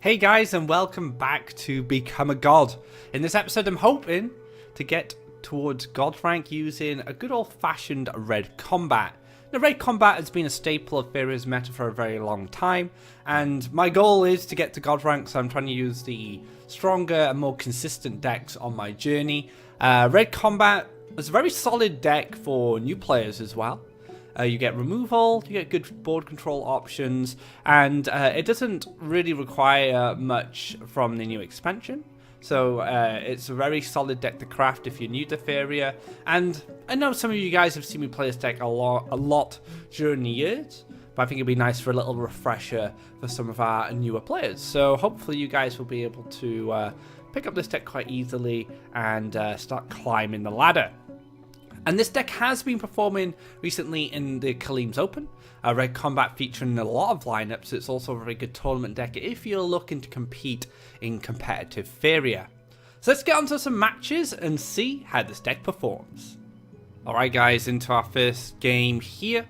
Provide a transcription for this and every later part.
Hey guys, and welcome back to Become a God. In this episode I'm hoping to get towards God rank using a good old-fashioned red combat. Now, red combat has been a staple of Faeria's meta for a very long time, and my goal is to get to God rank, so I'm trying to use the stronger and more consistent decks on my journey. Red combat is a very solid deck for new players as well. You get removal, you get good board control options, and it doesn't really require much from the new expansion. So it's a very solid deck to craft if you're new to Faeria. And I know some of you guys have seen me play this deck a lot during the years, but I think it'd be nice for a little refresher for some of our newer players. So hopefully you guys will be able to pick up this deck quite easily and start climbing the ladder. And this deck has been performing recently in the Kaleem's Open. Red Combat featuring a lot of lineups. It's also a very good tournament deck if you're looking to compete in competitive Faeria. So let's get on to some matches and see how this deck performs. Alright guys, into our first game here.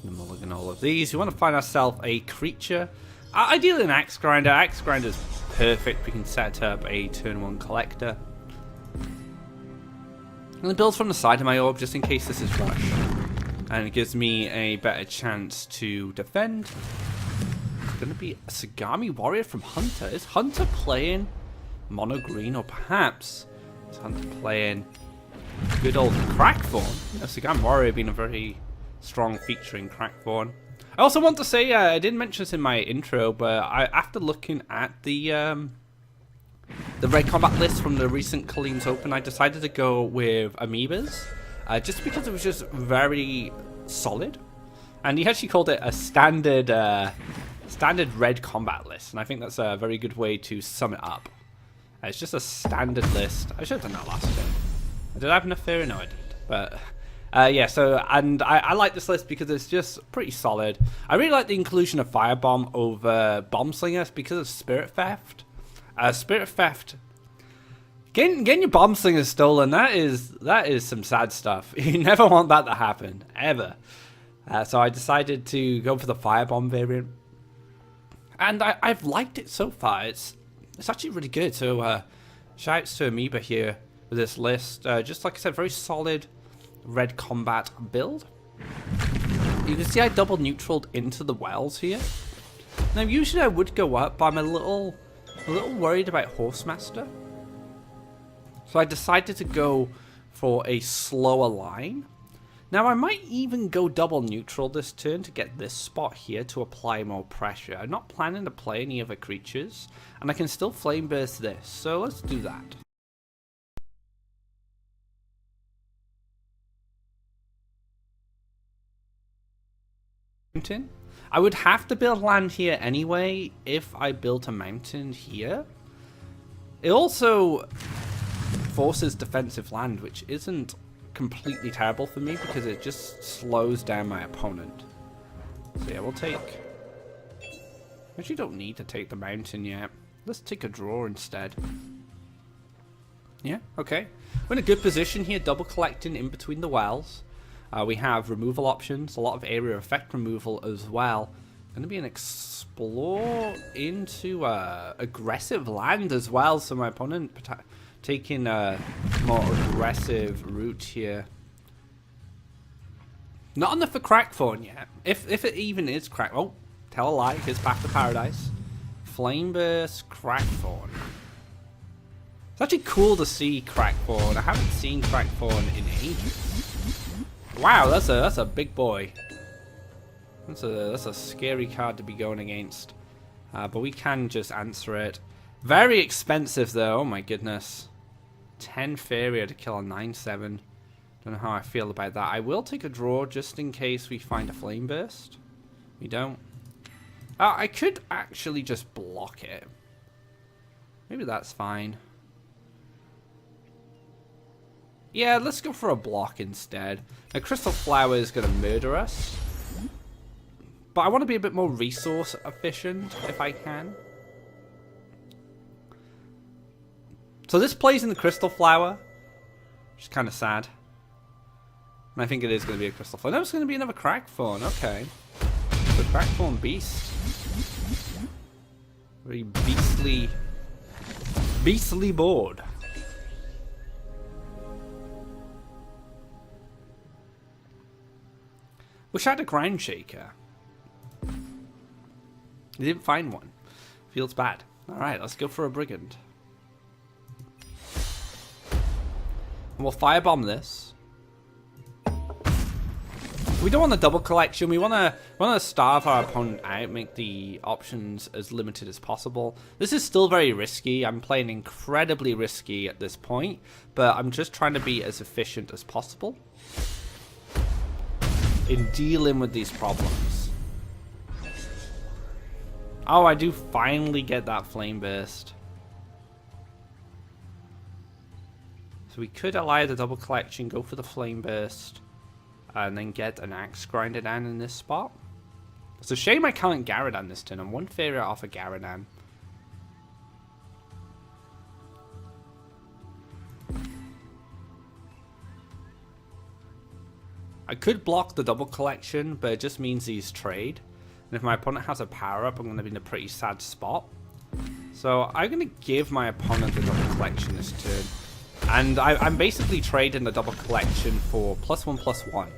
Mulligan all of these. We want to find ourselves a creature. Ideally an Axe Grinder. Axe Grinder is perfect. We can set up a turn 1 collector. I'm going to build from the side of my orb just in case this is rushed. And it gives me a better chance to defend. It's going to be a Sagami Warrior from Hunter. Is Hunter playing mono green, or perhaps is Hunter playing good old Crackthorn? Sagami Warrior being a very strong feature in Crackthorn. I also want to say, I didn't mention this in my intro, but after looking at the red combat list from the recent Kaleem's Open, I decided to go with Amoebas, just because it was just very solid. And he actually called it a standard red combat list, and I think that's a very good way to sum it up. It's just a standard list. I should have done that last game. Did I have enough Faeria? No, I didn't. But yeah, so, and I like this list because it's just pretty solid. I really like the inclusion of Firebomb over Bomb Slinger because of Spirit Theft. Spirit Theft, getting your Bomb Slinger stolen, that is some sad stuff. You never want that to happen, ever. So I decided to go for the Firebomb variant. And I've liked it so far. It's actually really good. So shouts to Amoeba here with this list. Just like I said, very solid red combat build. You can see I double neutraled into the wells here. Now usually I would go up, but I'm a little worried about Horsemaster. So I decided to go for a slower line. Now I might even go double neutral this turn to get this spot here to apply more pressure. I'm not planning to play any other creatures, and I can still Flame Burst this, so let's do that. I would have to build land here anyway if I built a mountain here. It also forces defensive land, which isn't completely terrible for me because it just slows down my opponent. So yeah, we'll take... Actually don't need to take the mountain yet. Let's take a draw instead. Yeah, okay. We're in a good position here, double collecting in between the wells. We have removal options, a lot of area effect removal as well. Going to be an explore into aggressive land as well, so my opponent taking a more aggressive route here. Not enough for Crackthorn yet. If it even is Crack... Oh, tell a lie, here's Path to Paradise. Flame Burst, Crackthorn. It's actually cool to see Crackthorn. I haven't seen Crackthorn in ages. Wow, that's a big boy. That's a scary card to be going against. But we can just answer it. Very expensive though, oh my goodness. 10 Faeria to kill a 9/7. Don't know how I feel about that. I will take a draw just in case we find a Flame Burst. We don't. I could actually just block it. Maybe that's fine. Yeah, let's go for a block instead. Now, Crystal Flower is going to murder us. But I want to be a bit more resource efficient if I can. So this plays in the Crystal Flower, which is kind of sad. And I think it is going to be a Crystal Flower. No, it's going to be another Crackthorn. Okay. The Crackthorn Beast. Very beastly board. Wish I had a ground shaker. I didn't find one. Feels bad. Alright, let's go for a brigand. And we'll firebomb this. We don't want the double collection. We want to starve our opponent out, make the options as limited as possible. This is still very risky. I'm playing incredibly risky at this point, but I'm just trying to be as efficient as possible in dealing with these problems. Oh, I do finally get that flame burst. So we could ally the double collection, go for the flame burst, and then get an axe grinder down in this spot. It's a shame I can't Garadan this turn. I'm one Faeria off a Garadan. I could block the double collection, but it just means he's trade. And if my opponent has a power-up, I'm going to be in a pretty sad spot. So I'm going to give my opponent the double collection this turn. And I'm basically trading the double collection for +1/+1.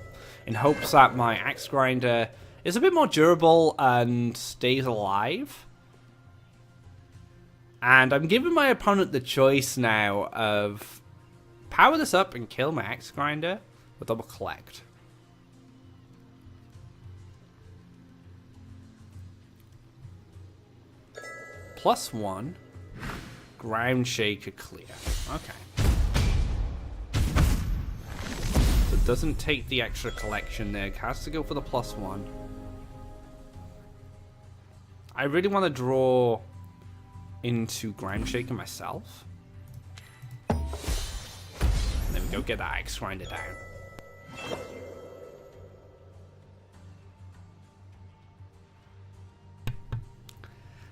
In hopes that my axe grinder is a bit more durable and stays alive. And I'm giving my opponent the choice now of power this up and kill my axe grinder or double collect. +1, ground shaker clear. Okay. So it doesn't take the extra collection there. It has to go for the +1. I really want to draw into ground shaker myself. And then we go get that axe grinder down.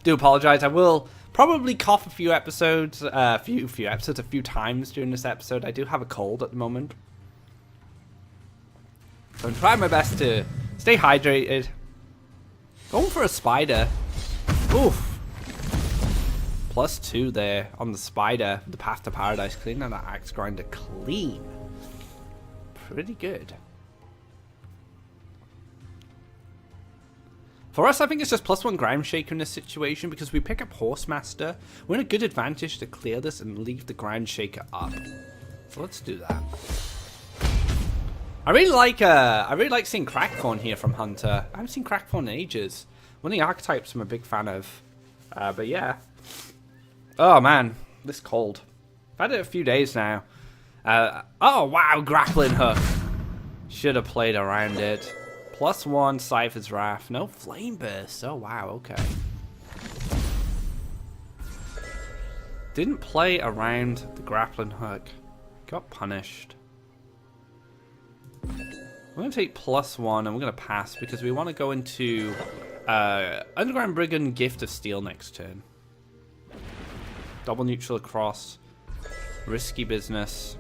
Do apologize. I will probably cough a few episodes, a few times during this episode. I do have a cold at the moment, so I'm trying my best to stay hydrated. Going for a spider. Oof. +2 there on the spider. The path to paradise clean and that axe grinder clean. Pretty good. For us, I think it's just +1 ground shaker in this situation because we pick up Horsemaster. We're in a good advantage to clear this and leave the ground shaker up. So let's do that. I really like seeing Crackthorn here from Hunter. I haven't seen Crackthorn in ages. One of the archetypes I'm a big fan of. But yeah. Oh man, this cold. I've had it a few days now. Oh wow, grappling hook. Should have played around it. +1 Cypher's Wrath. No flame burst. Oh wow, okay. Didn't play around the grappling hook. Got punished. We're going to take +1 and we're going to pass because we want to go into Underground Brigand Gift of Steel next turn. Double neutral across. Risky business.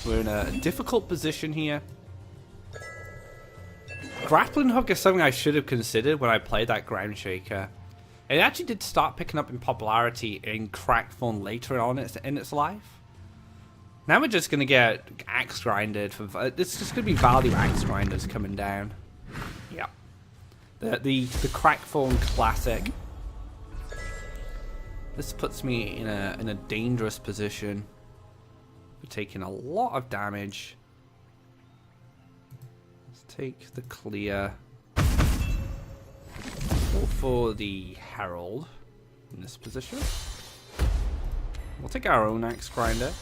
We're in a difficult position here. Grappling hook is something I should have considered when I played that ground shaker. It actually did start picking up in popularity in Crackthorn later on in its life. Now we're just going to get axe grinded. It's just going to be value axe grinders coming down. Yeah. The Crackthorn classic. This puts me in a dangerous position. We're taking a lot of damage. Let's take the clear. Go for the Herald in this position. We'll take our own axe grinder.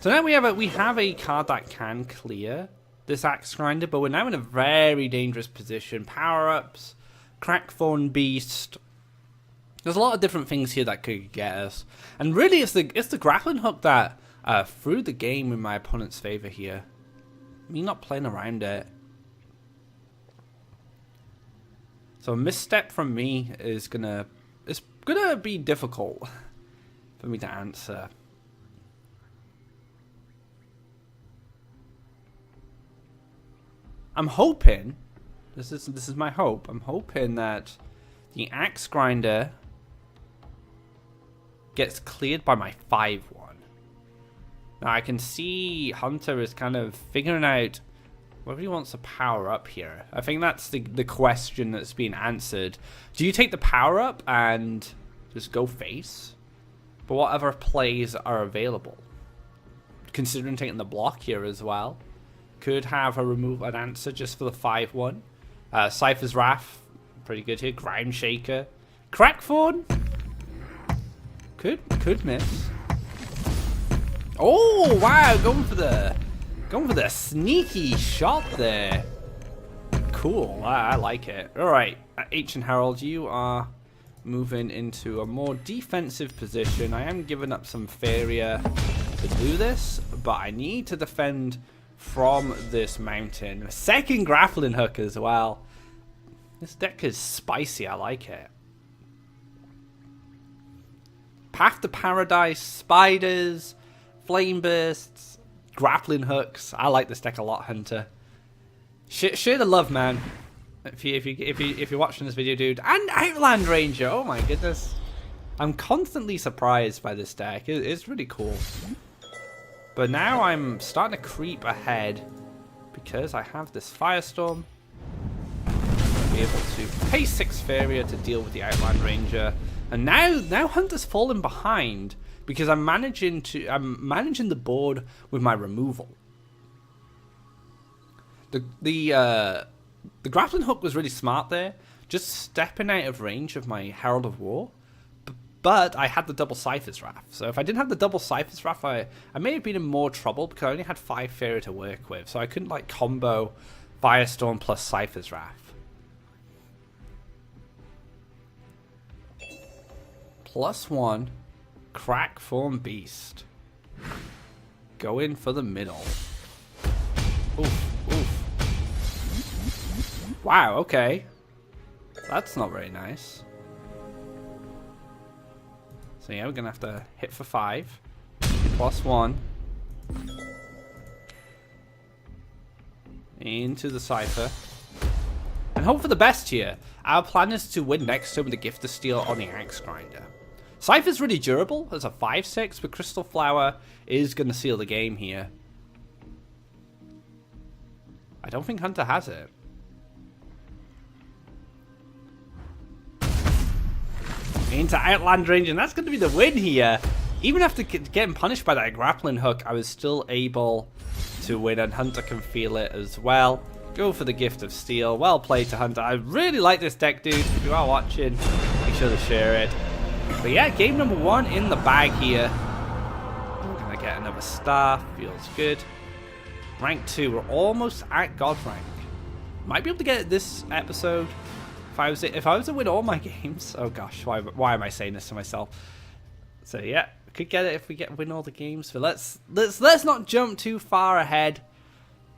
So now we have a card that can clear this axe grinder, but we're now in a very dangerous position. Power-ups, Crackthorn Beast. There's a lot of different things here that could get us. And really, it's the grappling hook that threw the game in my opponent's favor here. Me not playing around it. So a misstep from me is gonna be difficult for me to answer. I'm hoping This is my hope. I'm hoping that the Axe Grinder gets cleared by my 5-1. Now I can see Hunter is kind of figuring out whether he wants to power up here. I think that's the question that's being answered. Do you take the power up and just go face? But what other plays are available? Considering taking the block here as well. Could have a an answer just for the 5-1. Cypher's Wrath, pretty good here. Grime Shaker. Crackthorn? Could miss. Oh wow, going for the sneaky shot there. Cool, I like it. Alright, Ancient Herald, you are moving into a more defensive position. I am giving up some Faeria to do this, but I need to defend from this mountain. A second grappling hook as well. This deck is spicy, I like it. Path to Paradise, spiders, flame bursts, grappling hooks. I like this deck a lot, Hunter. Share the love, man. If you're watching this video, dude, and Outland Ranger. Oh my goodness, I'm constantly surprised by this deck. It's really cool. But now I'm starting to creep ahead because I have this Firestorm. I'll be able to pay 6 Faeria to deal with the Outland Ranger, and now Hunter's fallen behind because I'm managing the board with my removal. The grappling hook was really smart there, just stepping out of range of my Herald of War. But I had the double Cypher's Wrath. So if I didn't have the double Cypher's Wrath, I may have been in more trouble because I only had 5 Faeria to work with. So I couldn't like combo Firestorm plus Cypher's Wrath. +1 Crackthorn Beast. Go in for the middle. Oof, oof. Wow, okay. That's not very nice. So yeah, we're going to have to hit for 5. +1. Into the Cypher. And hope for the best here. Our plan is to win next turn with the Gift of Steel on the Axe Grinder. Cypher's really durable as a 5/6, but Crystal Flower is going to seal the game here. I don't think Hunter has it. Into Outland Range, and that's going to be the win here. Even after getting punished by that grappling hook, I was still able to win, and Hunter can feel it as well. Go for the Gift of Steel. Well played to Hunter. I really like this deck, dude. If you are watching, be sure to share it. But yeah, game number 1 in the bag here. We're going to get another star. Feels good. Rank 2. We're almost at God rank. Might be able to get it this episode. If I was to win all my games, oh gosh, why am I saying this to myself? So yeah, we could get it if we win all the games. But let's not jump too far ahead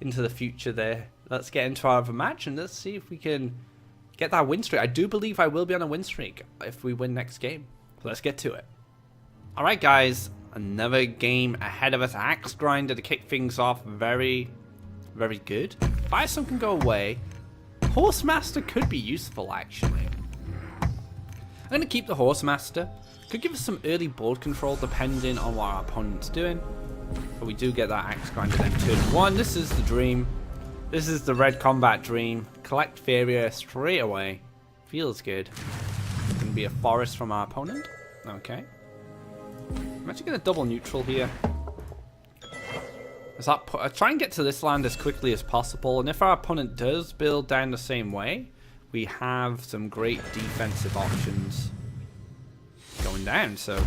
into the future there. Let's get into our other match and let's see if we can get that win streak. I do believe I will be on a win streak if we win next game. So let's get to it. All right, guys, another game ahead of us. Axe Grinder to kick things off. Very, very good. Firestorm can go away. Horsemaster could be useful, actually. I'm going to keep the Horsemaster. Could give us some early board control depending on what our opponent's doing. But we do get that Axe Grinder then turn 1. This is the dream. This is the red combat dream. Collect Faeria straight away. Feels good. Going to be a forest from our opponent. Okay. I'm actually going to double neutral here. Try and get to this land as quickly as possible, and if our opponent does build down the same way, we have some great defensive options going down. So,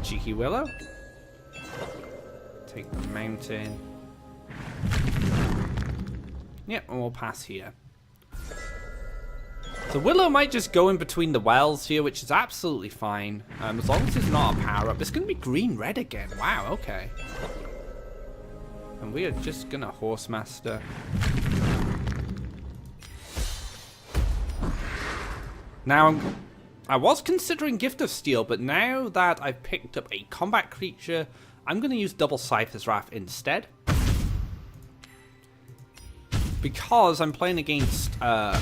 Cheeky Willow, take the mountain. Yep, and we'll pass here. So Willow might just go in between the wells here, which is absolutely fine, as long as it's not a power-up. It's going to be green-red again. Wow, okay. And we are just going to Horsemaster. Now, I was considering Gift of Steel, but now that I've picked up a combat creature, I'm going to use double Cypher's Wrath instead. because I'm playing against a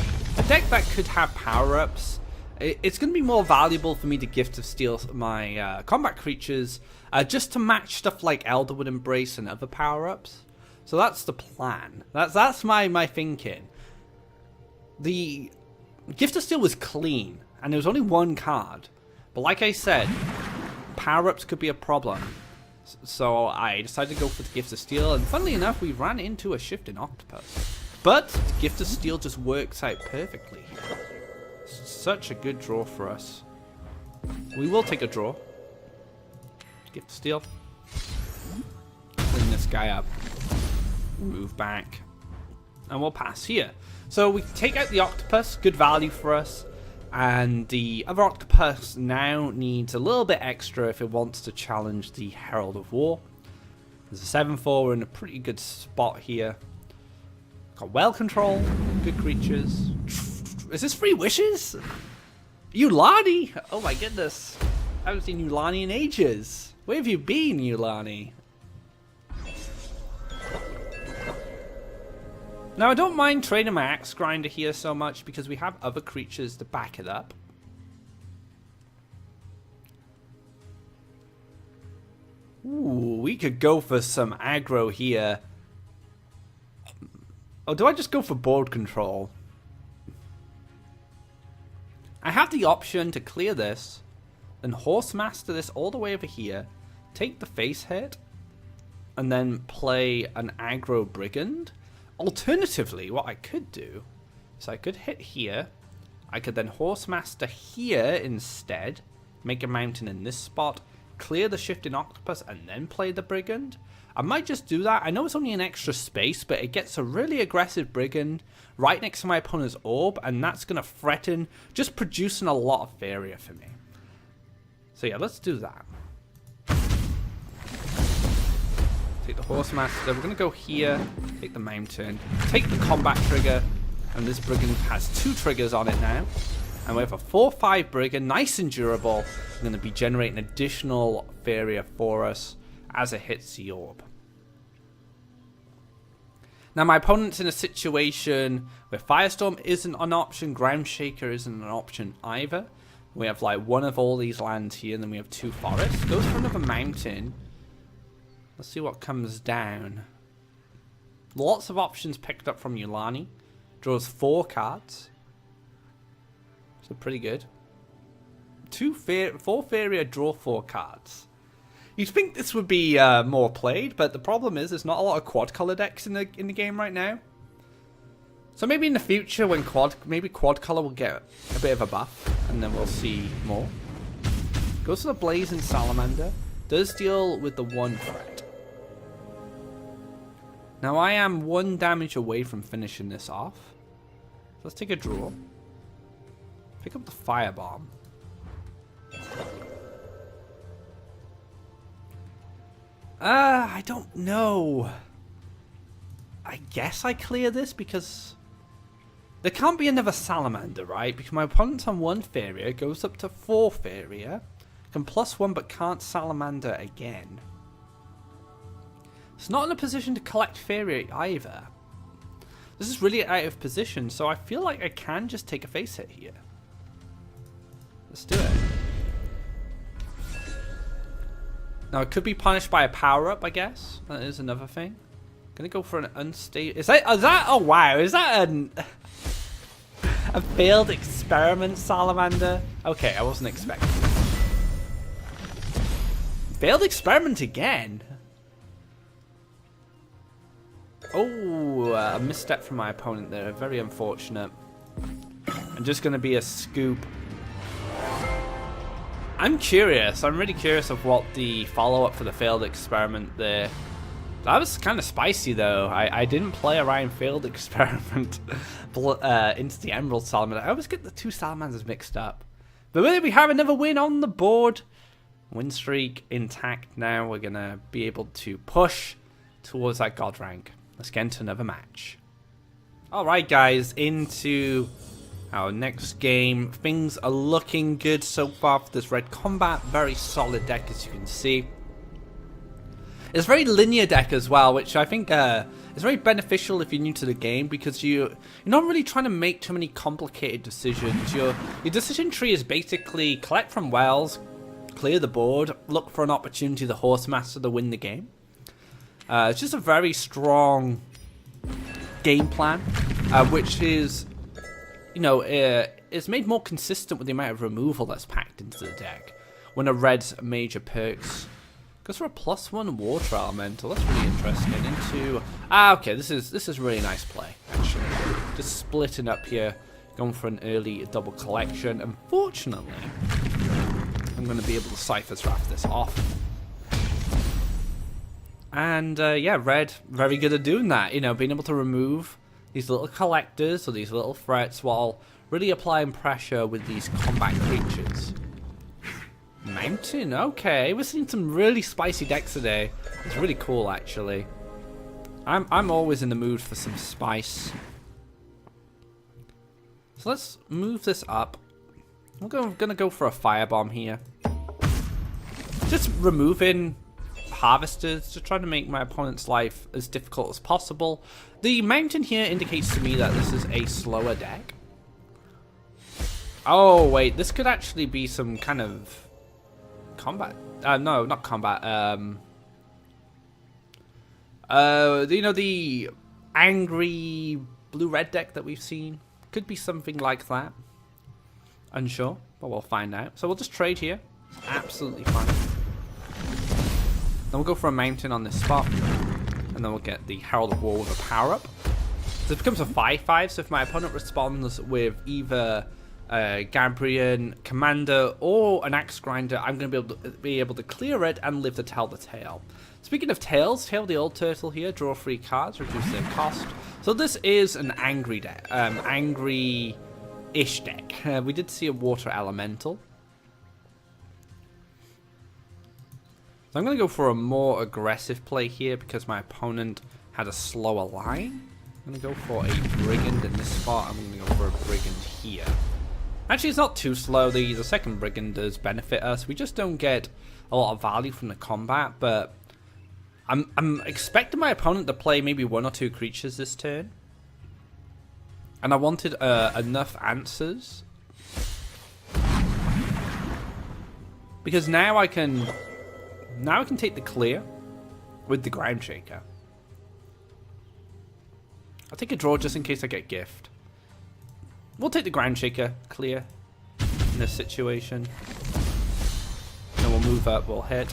deck that could have power-ups, it's going to be more valuable for me to Gift of Steel my combat creatures just to match stuff like Elderwood Embrace and other power-ups. So that's the plan. That's my thinking. The Gift of Steel was clean, and there was only one card. But like I said, power-ups could be a problem. So I decided to go for the Gift of Steel, and funnily enough, we ran into a Shifting Octopus. But Gift of Steel just works out perfectly here. Such a good draw for us. We will take a draw. Gift of Steel. Clean this guy up. Move back. And we'll pass here. So we take out the Octopus. Good value for us. And the other Octopus now needs a little bit extra if it wants to challenge the Herald of War. There's a 7-4. We're in a pretty good spot here. Got well control. Good creatures. Is this 3 wishes? Yulani! Oh my goodness. I haven't seen Yulani in ages. Where have you been, Yulani? Now, I don't mind trading my Axe Grinder here so much because we have other creatures to back it up. Ooh, we could go for some aggro here. Oh, do I just go for board control? I have the option to clear this, then Horsemaster this all the way over here, take the face hit, and then play an aggro Brigand. Alternatively, what I could do is I could hit here, I could then Horsemaster here instead, make a mountain in this spot, clear the Shifting Octopus, and then play the Brigand. I might just do that. I know it's only an extra space, but it gets a really aggressive Brigand right next to my opponent's Orb, and that's going to threaten just producing a lot of Faeria for me. So yeah, let's do that. Take the Horsemaster. We're going to go here, take the Mountain, take the Combat trigger, and this Brigand has 2 triggers on it now. And we have a 4/5 Brigand, nice and durable. We're going to be generating additional Faeria for us as it hits the Orb. Now my opponent's in a situation where Firestorm isn't an option, Ground Shaker isn't an option either. We have like one of all these lands here, and then we have 2 forests. Goes for another mountain. Let's see what comes down. Lots of options picked up from Yulani. Draws 4 cards. So pretty good. 4 Faeria, draw 4 cards. You'd think this would be more played, but the problem is there's not a lot of quad color decks in the game right now. So maybe in the future when quad color will get a bit of a buff, and then we'll see more. Goes for the Blazing Salamander. Does deal with the 1 threat. Now I am 1 damage away from finishing this off. So let's take a draw. Pick up the Firebomb. I don't know. I guess I clear this because there can't be another Salamander, right? Because my opponent's on 1 Faeria, goes up to 4 Faeria, can +1 but can't Salamander again. It's not in a position to collect Faeria either. This is really out of position, so I feel like I can just take a face hit here. Let's do it. Now, it could be punished by a power-up, I guess. That is another thing. Gonna go for an unstable... Is that... Oh, wow. Is that a failed experiment, Salamander? Okay, I wasn't expecting it. Failed experiment again? Oh, a misstep from my opponent there. Very unfortunate. I'm just gonna be a scoop. I'm curious. I'm really curious of what the follow-up for the failed experiment there. That was kind of spicy, though. I didn't play Orion failed experiment into the Emerald Salamander. I always get the 2 Salamanders mixed up. But we have another win on the board. Win streak intact now. We're going to be able to push towards that God rank. Let's get into another match. Alright, guys. Into our next game. Things are looking good so far for this Red Combat. Very solid deck, as you can see. It's a very linear deck as well, which I think is very beneficial if you're new to the game, because you're not really trying to make too many complicated decisions. Your decision tree is basically collect from wells, clear the board, look for an opportunity the horse master to win the game. It's just a very strong game plan, which is, it's made more consistent with the amount of removal that's packed into the deck. When a red's major perks goes for a +1 water elemental. That's really interesting. Okay, this is really nice play, actually. Just splitting up here, going for an early double collection. Unfortunately, I'm going to be able to Cypher's Wrath this off. And yeah, red, very good at doing that. Being able to remove these little collectors or these little threats while really applying pressure with these combat creatures. Mountain, okay. We're seeing some really spicy decks today. It's really cool, actually. I'm always in the mood for some spice. So let's move this up. I'm gonna go for a firebomb here. Just removing harvesters to try to make my opponent's life as difficult as possible. The mountain here indicates to me that this is a slower deck. Oh wait, this could actually be some kind of combat. No, not combat. The angry blue-red deck that we've seen could be something like that. Unsure, but we'll find out. So we'll just trade here. It's absolutely fine. Then we'll go for a mountain on this spot, and then we'll get the Herald of War with a power-up. So it becomes a 5/5. So if my opponent responds with either Gabrian, Commander, or an Axe Grinder, I'm going to be able to clear it and live to tell the tale. Speaking of tails, Tail the Old Turtle here, draw 3 cards, reduce their cost. So this is an angry deck, angry-ish deck. We did see a Water Elemental. So I'm going to go for a more aggressive play here because my opponent had a slower line. I'm going to go for a Brigand in this spot. I'm going to go for a Brigand here. Actually, it's not too slow. The second Brigand does benefit us. We just don't get a lot of value from the combat, but I'm expecting my opponent to play maybe 1 or 2 creatures this turn. And I wanted enough answers. Because now I can take the clear with the Ground Shaker. I'll take a draw just in case I get gift. We'll take the Ground Shaker clear in this situation. Then we'll move up, we'll hit.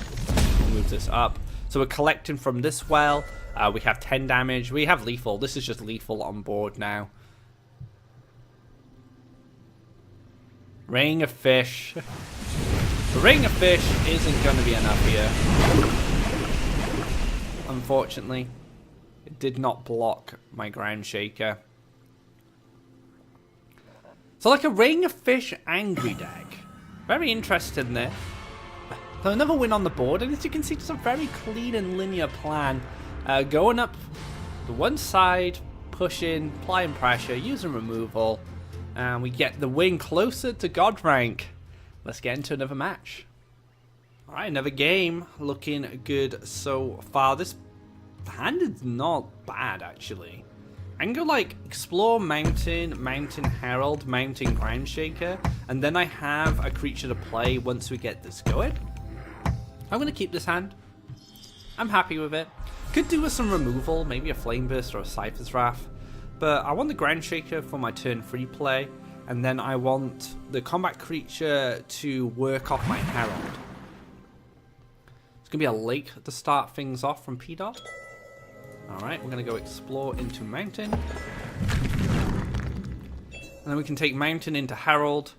We'll move this up. So we're collecting from this well. We have 10 damage. We have lethal. This is just lethal on board now. Ring of Fish. The Ring of Fish isn't going to be enough here. Unfortunately, it did not block my Ground Shaker. So like a Ring of Fish angry deck. Very interesting there. So another win on the board, and as you can see, it's a very clean and linear plan. Going up the one side, pushing, applying pressure, using removal, and we get the win closer to God rank. Let's get into another match. Alright, another game. Looking good so far. This hand is not bad, actually. I can go like Explore, Mountain, Mountain Herald, Mountain Ground Shaker, and then I have a creature to play once we get this going. I'm going to keep this hand. I'm happy with it. Could do with some removal, maybe a Flame Burst or a Cypher's Wrath, but I want the Ground Shaker for my turn 3 play, and then I want the combat creature to work off my Herald. It's going to be a lake to start things off from P-Dot. Alright, we're going to go Explore into Mountain. And then we can take Mountain into Herald.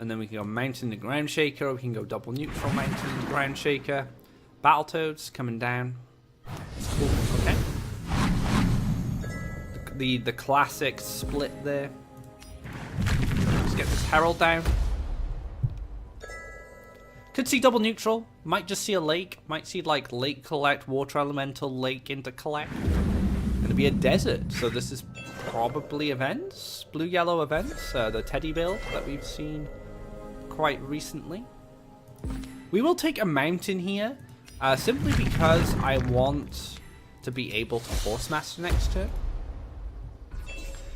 And then we can go Mountain to Ground Shaker. Or we can go double neutral Mountain to Ground Shaker. Battletoads coming down. Cool, okay. The classic split there. Let's get this Herald down. Could see double neutral. Might just see a lake. Might see like lake collect, water elemental, lake into collect. Gonna be a desert. So this is probably events. Blue-yellow events. The Teddy build that we've seen quite recently. We will take a mountain here. Simply because I want to be able to Horse Master next turn.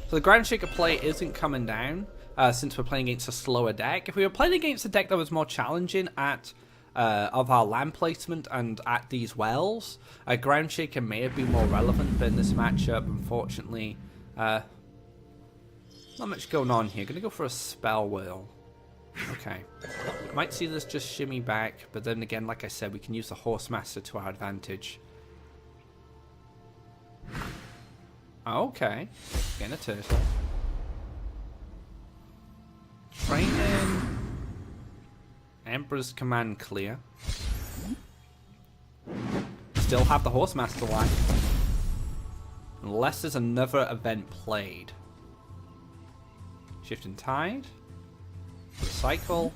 So the Ground Shaker play isn't coming down since we're playing against a slower deck. If we were playing against a deck that was more challenging at of our land placement and at these wells, a Ground Shaker may have been more relevant, but in this matchup, unfortunately, not much going on here. Gonna go for a Spell Wheel. Okay. Might see this just shimmy back, but then again, like I said, we can use the Horse Master to our advantage. Okay. Getting a turtle. Training. Emperor's Command clear. Still have the Horse Master line. Unless there's another event played. Shifting Tide. Recycle.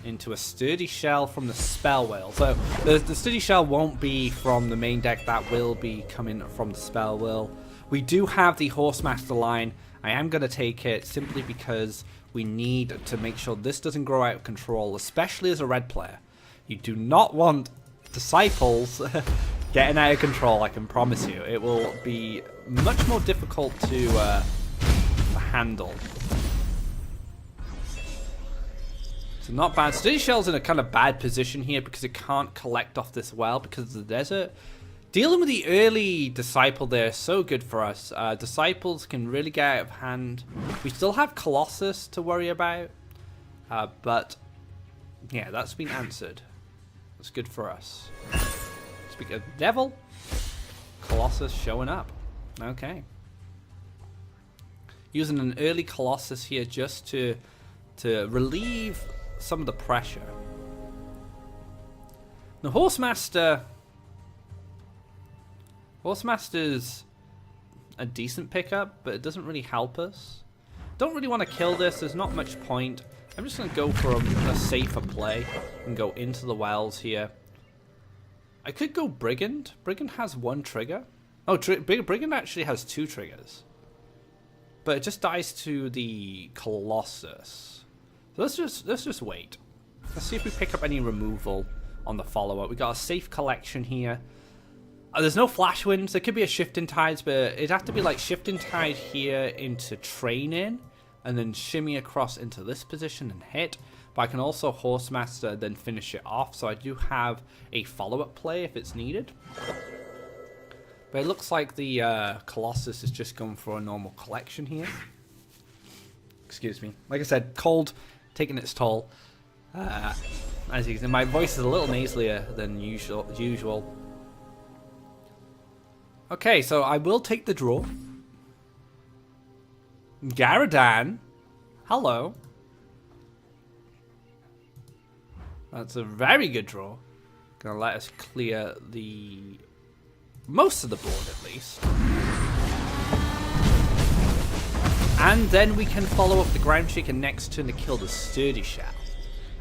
Into a Sturdy Shell from the Spell Wheel. So the Sturdy Shell won't be from the main deck, that will be coming from the Spell Wheel. We do have the Horse Master line. I am going to take it simply because we need to make sure this doesn't grow out of control, especially as a red player. You do not want Disciples getting out of control, I can promise you. It will be much more difficult to handle. So not bad. Sturdy Shell's in a kind of bad position here because it can't collect off this well because of the desert. Dealing with the early Disciple there is so good for us. Disciples can really get out of hand. We still have Colossus to worry about. But, yeah, that's been answered. That's good for us. Speak of Devil, Colossus showing up. Okay. Using an early Colossus here just to relieve some of the pressure. The Horsemaster's a decent pickup, but it doesn't really help us. Don't really want to kill this, there's not much point. I'm just going to go for a safer play and go into the wells here. I could go Brigand. Brigand has one trigger. Oh, Brigand actually has two triggers. But it just dies to the Colossus. So let's just wait. Let's see if we pick up any removal on the follow-up. We got a safe collection here. There's no flash winds. There could be a shifting tides, but it'd have to be like shifting tide here into training, and then shimmy across into this position and hit. But I can also Horse Master, then finish it off. So I do have a follow-up play if it's needed. But it looks like the Colossus is just going for a normal collection here. Excuse me. Like I said, cold, taking its toll. As you can see, my voice is a little nasalier than usual. Okay, so I will take the draw. Garadan. Hello. That's a very good draw. Gonna let us clear the most of the board at least. And then we can follow up the Ground Shaker next turn to kill the Sturdy Shell.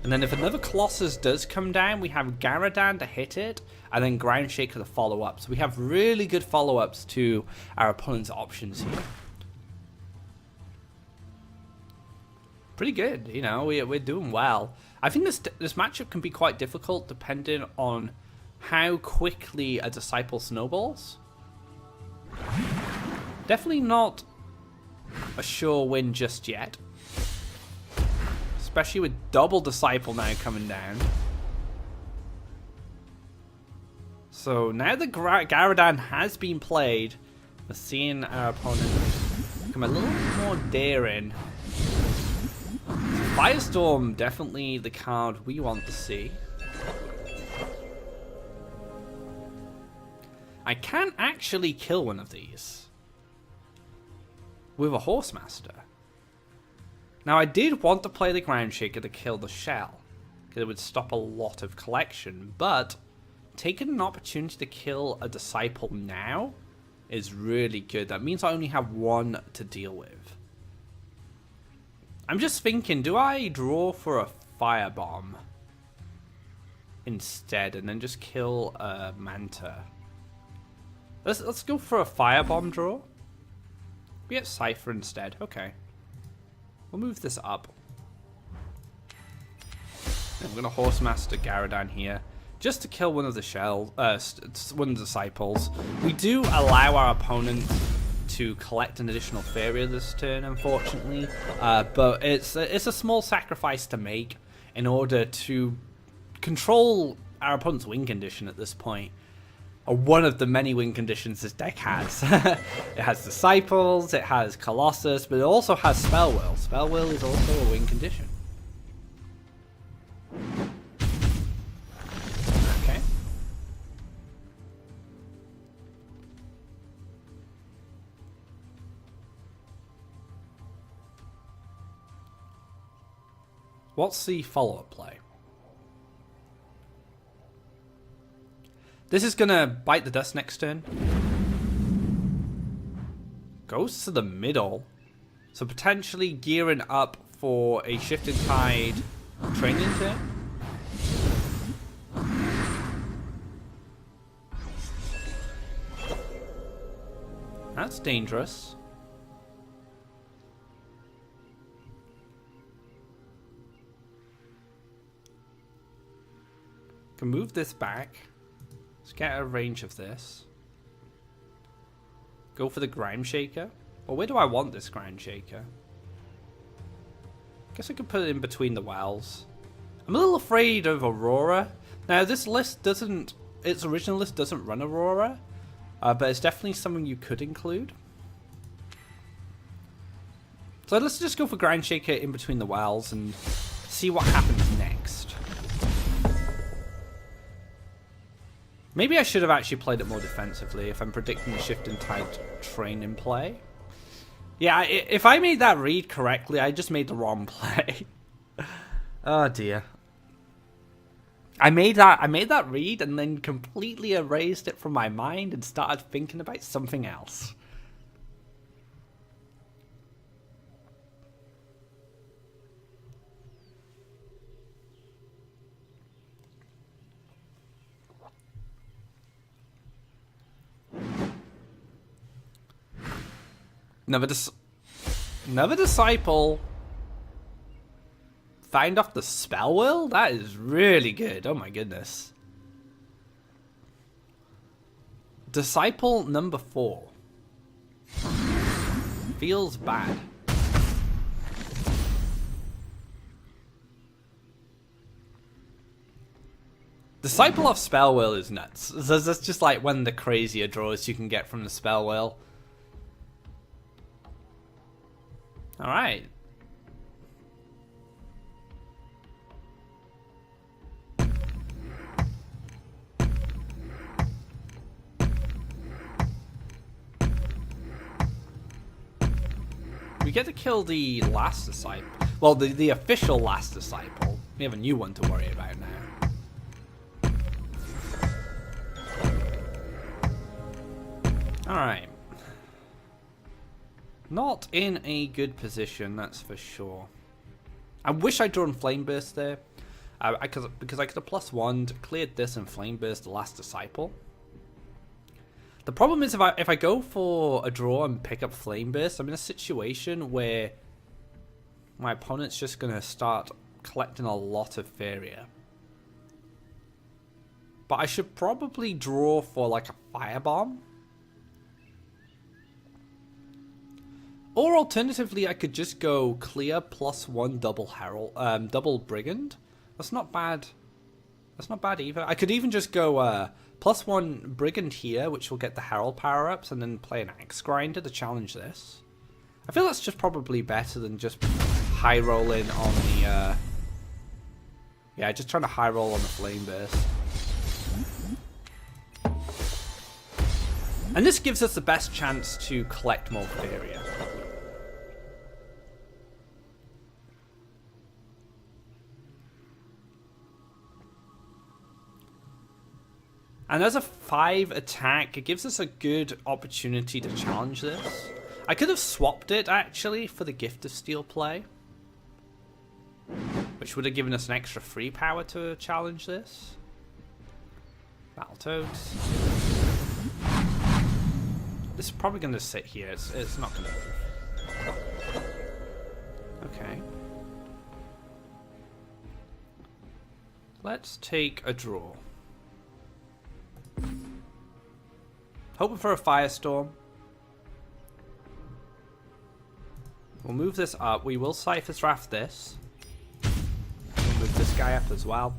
And then if another Colossus does come down, we have Garadan to hit it, and then Ground Shaker to follow up. So we have really good follow-ups to our opponent's options here. Pretty good, you know, we're doing well. I think this matchup can be quite difficult depending on how quickly a Disciple snowballs. Definitely not a sure win just yet. Especially with double Disciple now coming down. So now that Garadan has been played, we're seeing our opponent become a little more daring. Firestorm, definitely the card we want to see. I can actually kill one of these with a Horse Master. Now I did want to play the Ground Shaker to kill the shell, because it would stop a lot of collection, but taking an opportunity to kill a Disciple now is really good. That means I only have one to deal with. I'm just thinking, do I draw for a Firebomb instead and then just kill a Manta? Let's go for a Firebomb draw. We get Cypher instead. Okay. We'll move this up. And we're going to Horse Master Garadan here. just to kill one of the one of the disciples. We do allow our opponent to collect an additional Faeria this turn, unfortunately, but it's a small sacrifice to make in order to control our opponent's win condition at this point. Or one of the many win conditions this deck has. It has Disciples, it has Colossus, but it also has Spell Will. Spell Will is also a win condition. Okay. What's the follow-up play? This is gonna bite the dust next turn. Goes to the middle. So potentially gearing up for a Shifting Tide training turn. That's dangerous. Can move this back. Let's get a range of this. Go for the Grime Shaker. Well, where do I want this Grime Shaker? Guess I could put it in between the wells. I'm a little afraid of Aurora. Now, this list doesn't... Its original list doesn't run Aurora. But it's definitely something you could include. So let's just go for Grime Shaker in between the wells and see what happens next. Maybe I should have actually played it more defensively if I'm predicting the Shifting Tide train in play. Yeah, if I made that read correctly, I just made the wrong play. Oh dear. I made that read and then completely erased it from my mind and started thinking about something else. Another disciple. Find off the Spell Will? That is really good. Oh my goodness. Disciple number 4. Feels bad. Disciple off Spell Will is nuts. That's just like one of the crazier draws you can get from the Spell Will. Alright. We get to kill the last disciple. Well, the official last disciple. We have a new one to worry about now. Alright. Not in a good position, that's for sure. I wish I'd drawn Flame Burst there. Because I could have +1, cleared this and Flame Burst the last disciple. The problem is if I go for a draw and pick up Flame Burst, I'm in a situation where my opponent's just going to start collecting a lot of Faeria. But I should probably draw for like a Firebomb. Or alternatively, I could just go clear +1 double Herald, double Brigand. That's not bad. That's not bad either. I could even just go +1 Brigand here, which will get the Herald power-ups, and then play an Axe Grinder to challenge this. I feel that's just probably better than just high rolling on the... Yeah, just trying to high roll on the Flame Burst. And this gives us the best chance to collect more Faeria. And as a 5 attack, it gives us a good opportunity to challenge this. I could have swapped it, actually, for the Gift of Steel play. Which would have given us an extra free power to challenge this. Battletoads. This is probably going to sit here. It's not going to move. Okay. Let's take a draw. Hoping for a firestorm. We'll move this up. We will Cypher's Wrath this. We'll move this guy up as well.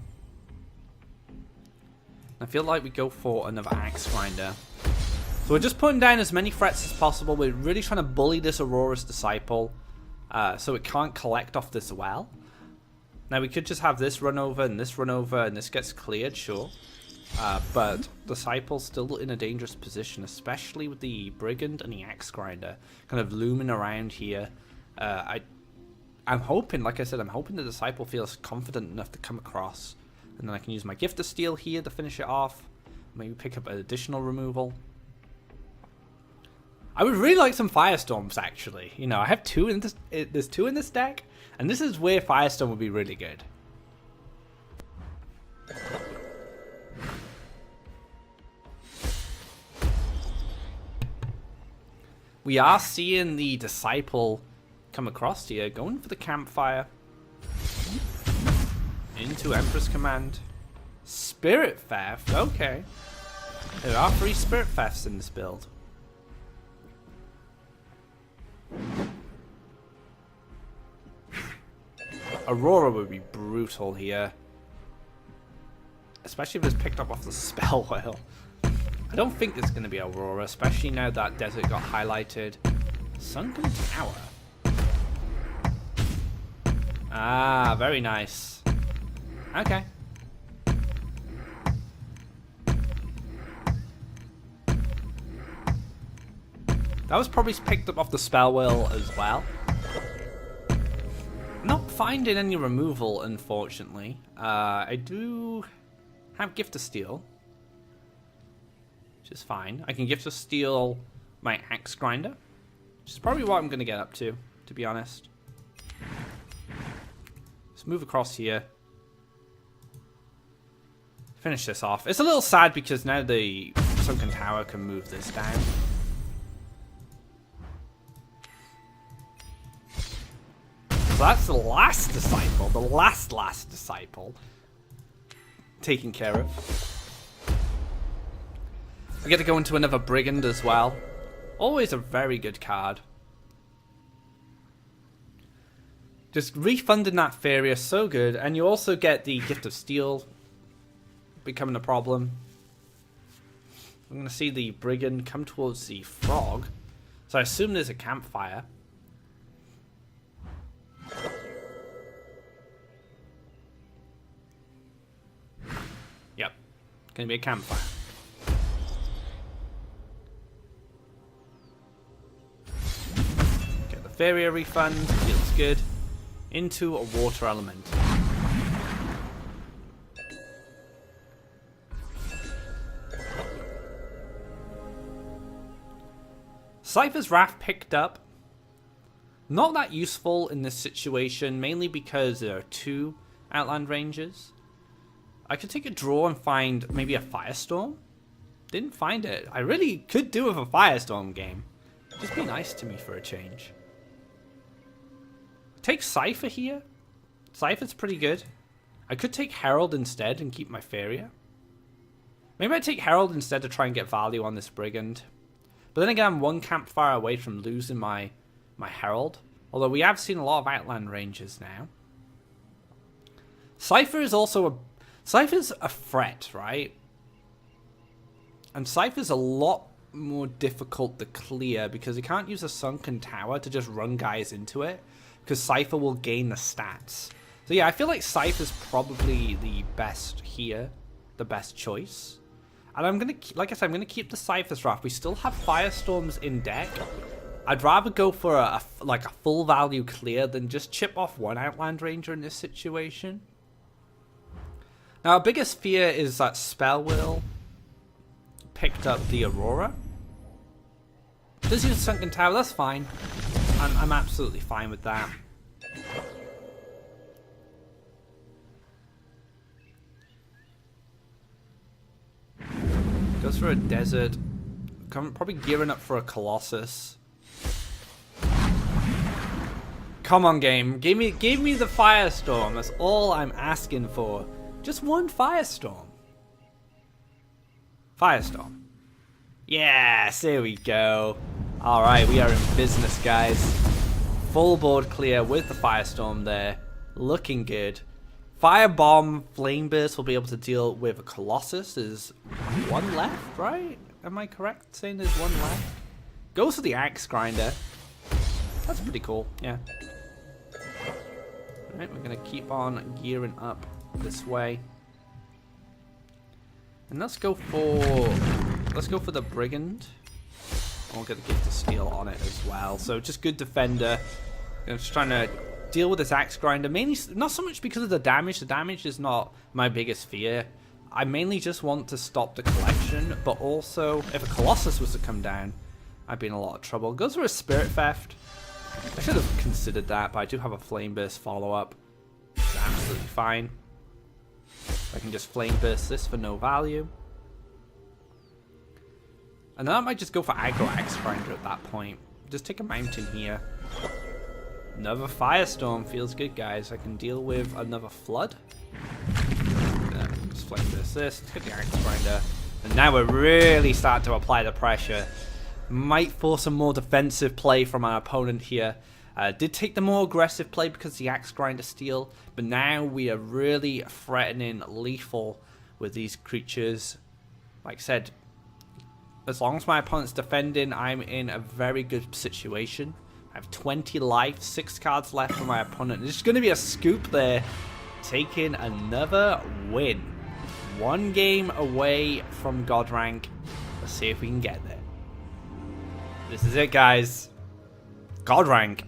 I feel like we go for another Axe Grinder. So we're just putting down as many threats as possible. We're really trying to bully this Aurora's Disciple so it can't collect off this well. Now we could just have this run over and this run over and this gets cleared, sure. But Disciple's still in a dangerous position, especially with the Brigand and the Axe Grinder kind of looming around here. I'm hoping, like I said, I'm hoping the Disciple feels confident enough to come across. And then I can use my Gift of Steel here to finish it off. Maybe pick up an additional removal. I would really like some Firestorms, actually. You know, I have two in this. There's two in this deck, and this is where Firestorm would be really good. We are seeing the Disciple come across here, going for the Campfire. Into Emperor's Command. Spirit Theft, okay. There are 3 Spirit Thefts in this build. Aurora would be brutal here. Especially if it's picked up off the spell whale. I don't think it's going to be Aurora, especially now that desert got highlighted. Sunken Tower. Ah, very nice. Okay. That was probably picked up off the spell wheel as well. Not finding any removal, unfortunately. I do have Gift of Steel, which is fine. I can Gift of Steel my Axe Grinder, which is probably what I'm going to get up to be honest. Let's move across here. Finish this off. It's a little sad because now the Sunken Tower can move this down. So that's the last Disciple, the last Disciple taken care of. We get to go into another Brigand as well. Always a very good card. Just refunding that Faeria, so good. And you also get the Gift of Steel becoming a problem. I'm going to see the Brigand come towards the Frog. So I assume there's a Campfire. Yep. Going to be a Campfire. Get the Faeria refund. Feels good. Into a Water Element. Cypher's Wrath picked up. Not that useful in this situation, mainly because there are 2 Outland Ranges. I could take a draw and find maybe a Firestorm. Didn't find it. I really could do with a Firestorm game. Just be nice to me for a change. Take Cypher here. Cypher's pretty good. I could take Herald instead and keep my Faeria. Maybe I take Herald instead to try and get value on this Brigand. But then again, I'm 1 Campfire away from losing my Herald. Although we have seen a lot of Outland Ranges now. Cypher is also Cypher's a threat, right? And Cypher's a lot more difficult to clear because you can't use a Sunken Tower to just run guys into it. Because Cypher will gain the stats. So yeah, I feel like Cypher's probably the best here. The best choice. And I'm going to, like I said, I'm going to keep the Cypher's Wrath. We still have Firestorms in deck. I'd rather go for a full value clear than just chip off 1 Outland Ranger in this situation. Now, our biggest fear is that Spell Wheel picked up the Aurora. Does use Sunken Tower, that's fine. I'm absolutely fine with that. Goes for a desert. Probably gearing up for a Colossus. Come on, game. Give me the Firestorm. That's all I'm asking for. Just 1 Firestorm. Firestorm. Yes, here we go. Alright, we are in business, guys. Full board clear with the Firestorm there. Looking good. Firebomb, Flame Burst will be able to deal with a Colossus. There's one left, right? Am I correct saying there's one left? Goes for the Axe Grinder. That's pretty cool, yeah. Alright, we're going to keep on gearing up this way. And let's go for the Brigand. We'll get the Gift of Steel on it as well. So just good defender. I'm just trying to deal with this Axe Grinder. Mainly, not so much because of the damage. The damage is not my biggest fear. I mainly just want to stop the collection. But also, if a Colossus was to come down, I'd be in a lot of trouble. Goes for a Spirit Theft. I should have considered that, but I do have a Flame Burst follow-up. It's absolutely fine. I can just Flame Burst this for no value. And then I might just go for aggro Axe Grinder at that point. Just take a mountain here. Another Firestorm feels good, guys. I can deal with another Flood. Just Flame Burst this. Let's get the Axe Grinder. And now we're really starting to apply the pressure. Might force a more defensive play from our opponent here. Did take the more aggressive play because the Axe Grinder Steel. But now we are really threatening lethal with these creatures. Like I said, as long as my opponent's defending, I'm in a very good situation. I have 20 life, 6 cards left for my opponent. There's going to be a scoop there. Taking another win. 1 game away from God rank. Let's see if we can get there. This is it, guys. God rank.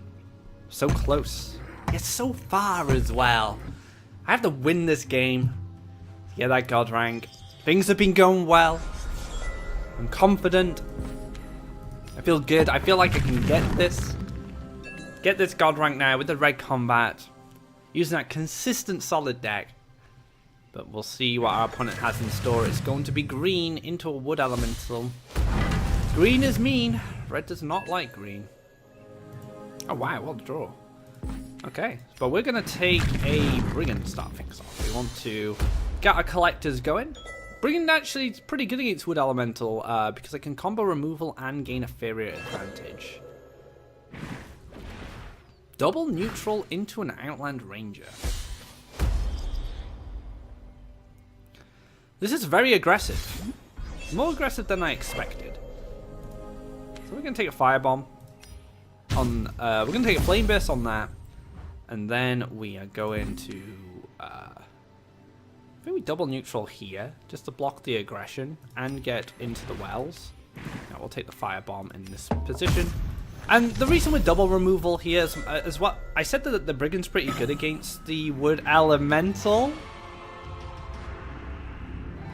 So close. Yet so far as well. I have to win this game to get that God rank. Things have been going well. I'm confident. I feel good. I feel like I can get this. Get this God rank now with the red combat. Using that consistent solid deck. But we'll see what our opponent has in store. It's going to be green into a wood elemental. Green is mean. Red does not like green. Oh wow, what a draw. Okay, but we're going to take a Brigand to start things off. We want to get our collectors going. Brigand actually is pretty good against Wood Elemental because I can combo removal and gain a Faeria advantage. Double neutral into an Outland Ranger. This is very aggressive. More aggressive than I expected. So we're going to take a Firebomb. We're going to take a Flame Burst on that. And then we are going to... maybe double neutral here, just to block the aggression and get into the wells. Now we'll take the Firebomb in this position. And the reason with double removal here is what I said, that the Brigand's pretty good against the Wood Elemental.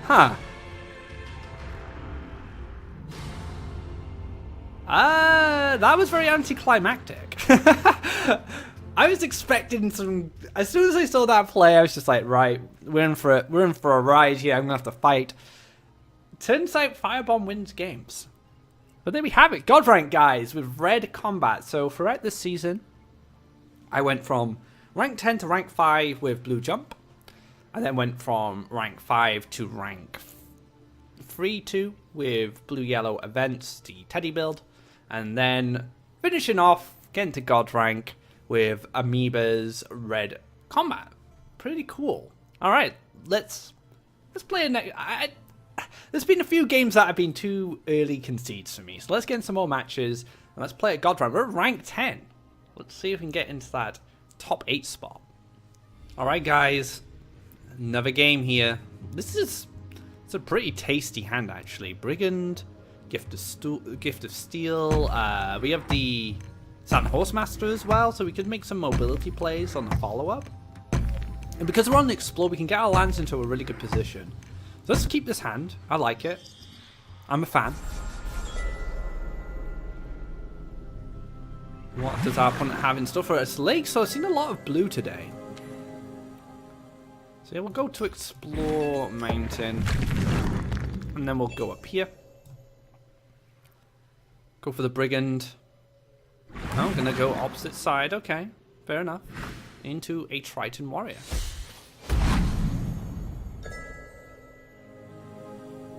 Huh. That was very anticlimactic. I was expecting some. As soon as I saw that play, I was just like, right, we're in for it. We're in for a ride here. I'm gonna have to fight. Turns out Firebomb wins games. But there we have it. God rank, guys, with red combat. So throughout this season, I went from rank 10 to rank 5 with blue jump. I then went from rank 5 to rank 3-2 with blue-yellow events, the Teddy build. And then finishing off, getting to God rank with Amoeba's red combat. Pretty cool. Alright, let's play a next. There's been a few games that have been too early concedes for me. So let's get in some more matches. And let's play at God rank. We're at rank 10. Let's see if we can get into that top 8 spot. Alright, guys. Another game here. It's a pretty tasty hand, actually. Brigand, Gift of Steel. We have the Saturn Horsemaster as well, so we could make some mobility plays on the follow-up. And because we're on the Explore, we can get our lands into a really good position. So let's keep this hand. I like it. I'm a fan. What does our opponent have in store for us? Lake, so I've seen a lot of blue today. So yeah, we'll go to Explore Mountain. And then we'll go up here. Go for the Brigand. I'm going to go opposite side. Okay, fair enough. Into a Triton Warrior.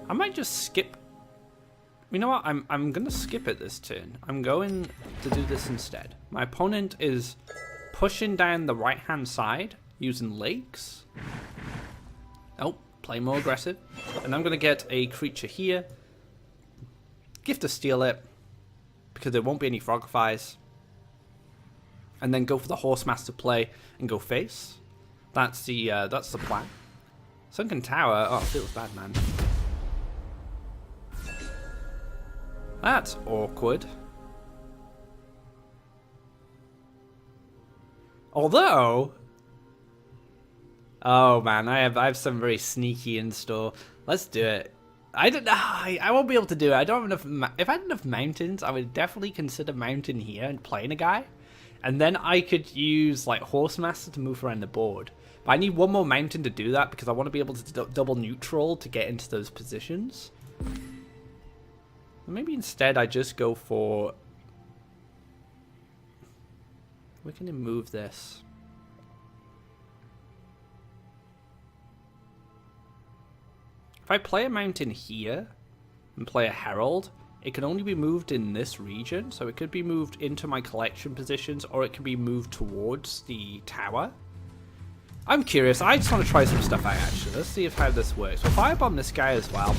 I might just skip You know what? I'm gonna skip it this turn. I'm going to do this instead. My opponent is pushing down the right-hand side using lakes. Oh, play more aggressive. And I'm gonna get a creature here. Gift to steal it because there won't be any Frogifies. And then go for the Horsemaster play and go face. That's the plan. Sunken Tower. Oh, it feels bad, man. That's awkward. Although, oh man, I have some very sneaky in store. Let's do it. I don't know. I won't be able to do it. I don't have enough. If I had enough mountains, I would definitely consider mountain here and playing a guy, and then I could use like Horsemaster to move around the board. But I need one more mountain to do that because I want to be able to double neutral to get into those positions. Maybe instead I just go for... We can move this. If I play a mountain here and play a herald, it can only be moved in this region. So it could be moved into my collection positions or it can be moved towards the tower. I'm curious. I just want to try some stuff out actually. Let's see how this works. We'll firebomb this guy as well.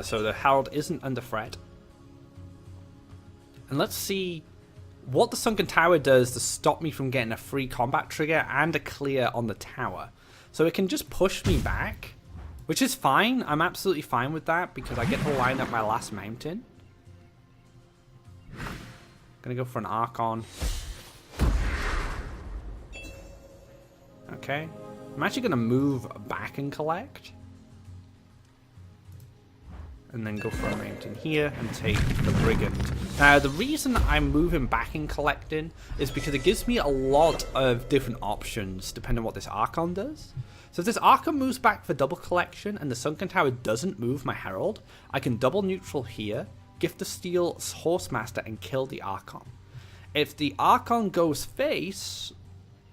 So the herald isn't under threat. And let's see what the Sunken Tower does to stop me from getting a free combat trigger and a clear on the tower. So it can just push me back, which is fine. I'm absolutely fine with that because I get to line up my last mountain. Gonna go for an Archon. Okay. I'm actually gonna move back and collect. And then go for a mountain here and take the Brigand. Now, the reason I'm moving back and collecting is because it gives me a lot of different options depending on what this Archon does. So if this Archon moves back for double collection and the Sunken Tower doesn't move my Herald, I can double neutral here, gift the Steel Horsemaster and kill the Archon. If the Archon goes face,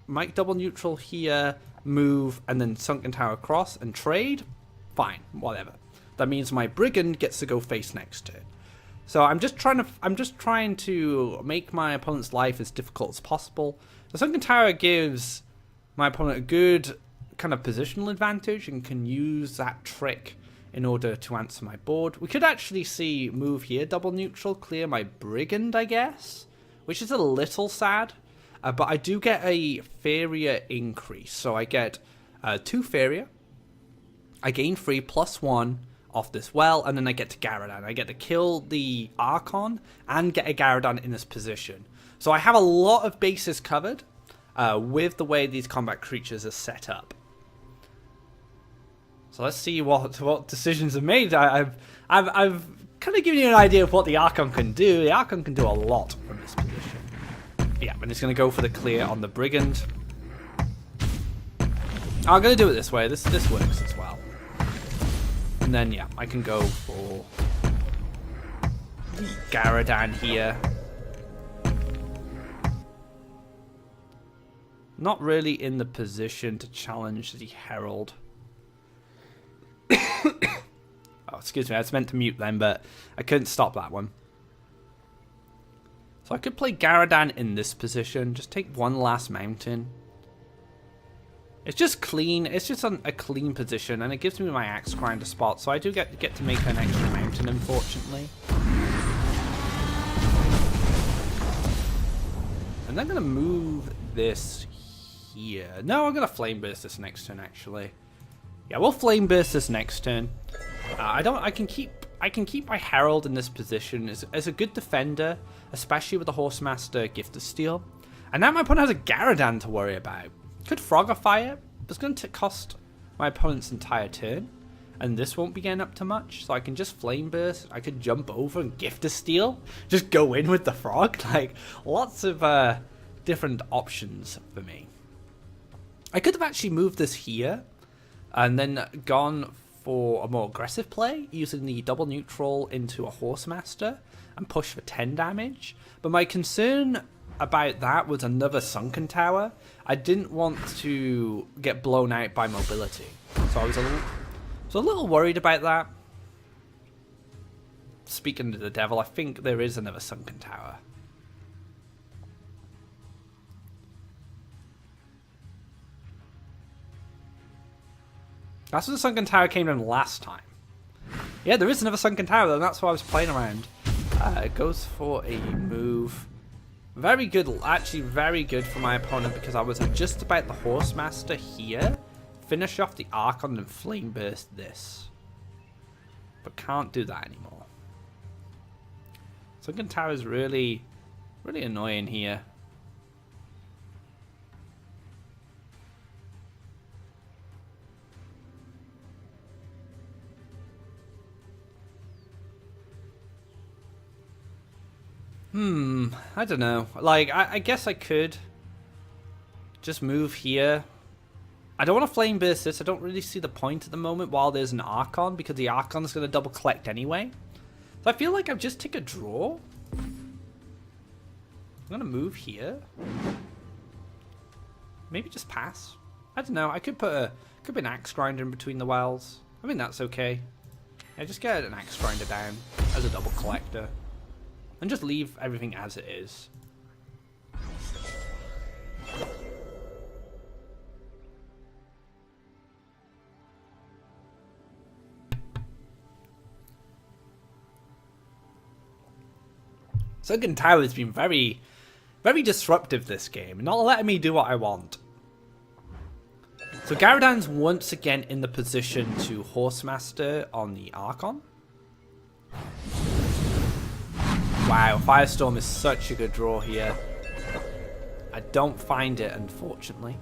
might double neutral here, move, and then Sunken Tower cross and trade, fine, whatever. That means my Brigand gets to go face next turn. So I'm just trying to make my opponent's life as difficult as possible. The Sunken Tower gives my opponent a good kind of positional advantage and can use that trick in order to answer my board. We could actually see move here, double neutral, clear my Brigand, I guess, which is a little sad. But I do get a Faeria increase. So I get 2 Faeria. I gain 3 +1 off this well, and then I get to Garadan. I get to kill the Archon and get a Garadan in this position. So I have a lot of bases covered with the way these combat creatures are set up. So let's see what decisions are made. I've kind of given you an idea of what the Archon can do. The Archon can do a lot from this position. Yeah, and it's going to go for the clear on the Brigand. I'm going to do it this way. This works as well. And then, yeah, I can go for Garadan here. Not really in the position to challenge the Herald. Oh, excuse me, I was meant to mute them, but I couldn't stop that one. So I could play Garadan in this position, just take one last mountain. It's just clean, it's just a clean position, and it gives me my axe grinder spot, so I do get to make an extra mountain, unfortunately. And I'm going to move this here. No, I'm going to Flame Burst this next turn, actually. Yeah, we'll Flame Burst this next turn. I can keep my Herald in this position as a good defender, especially with the Horsemaster Gift of Steel. And now my opponent has a Garadan to worry about. Could Frogify it, but it's going to cost my opponent's entire turn. And this won't be getting up to much, so I can just Flame Burst. I could jump over and Gift of Steel. Just go in with the frog. Like, lots of different options for me. I could have actually moved this here and then gone for a more aggressive play, using the double neutral into a Horsemaster and push for 10 damage. But my concern about that was another Sunken Tower. I didn't want to get blown out by mobility. So I was a little worried about that. speaking to the devil, I think there is another sunken tower. That's what the sunken tower came in last time. Yeah, there is another sunken tower, and that's why I was playing around. It goes for a move. Very good, actually very good for my opponent, because I was just about the Horsemaster here. Finish off the Archon and Flame Burst this. But can't do that anymore. Sunken Tower is really, really annoying here. I don't know. Like, I guess I could just move here. I don't want to Flame Burst this. I don't really see the point at the moment while there's an Archon, because the Archon is going to double collect anyway. So I feel like I've just take a draw. I'm going to move here. Maybe just pass. I don't know. I could put an Axe Grinder in between the wells. I mean, that's okay. Yeah, just get an Axe Grinder down as a double collector. And just leave everything as it is. Sunken Tower has been very, very disruptive this game, not letting me do what I want. So Garadan's once again in the position to Horsemaster on the Archon. Wow, Firestorm is such a good draw here. I don't find it, unfortunately.